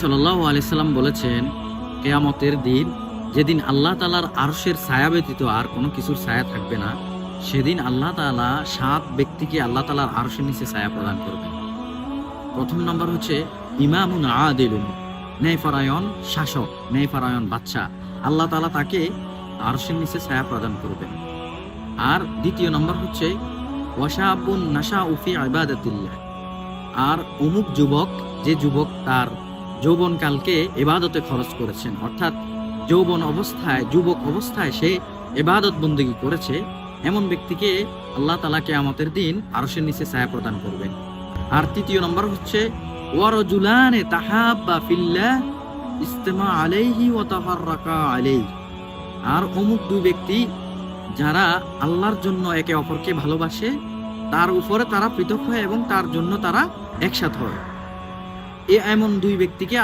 সাল্লাল্লাহু আলাইহি সাল্লাম বলেছেন, কিয়ামতের দিন যেদিন আল্লাহ তাআলার আরশের ছায়া ব্যতীত আর কোনো কিছুর ছায়া থাকবে না, সেদিন আল্লাহ তাআলা 7 ব্যক্তিকে আল্লাহ তাআলার আরশের নিচে ছায়া প্রদান করবেন। প্রথম নম্বর হচ্ছে ইমামুন আদিলুন, ন্যায়পরায়ণ শাসক, ন্যায়পরায়ণ বাদশা। আল্লাহ তাআলা তাকে আরশের নিচে ছায়া প্রদান করবেন। আর দ্বিতীয় নম্বর হচ্ছে ওয়াশাবুন নাশাউ ফি ইবাদাতিল্লাহ, আর অমুক যুবক, যে যুবক তার যৌবনকালকে ইবাদতে খরচ করেছেন, অর্থাৎ যুবক অবস্থায় সে ইবাদত বন্দেগী করেছে, এমন ব্যক্তিকে আল্লাহ তাআলা কিয়ামতের দিন আরশের নিচে ছায়া প্রদান করবেন। আর তৃতীয় নম্বর হচ্ছে ওয়ারাজুলানে তাহাব্বা ফিল্লাহ ইজতামা আলাইহি ওয়া তাফাররাকা আলাইহি, আর অমুক দুই ব্যক্তি যারা আল্লাহর জন্য একে অপরকে ভালোবাসে, তার উপরে তারা পৃথক হয় এবং তার জন্য তারা একসাথে হয়। এমন দুই ব্যক্তিকে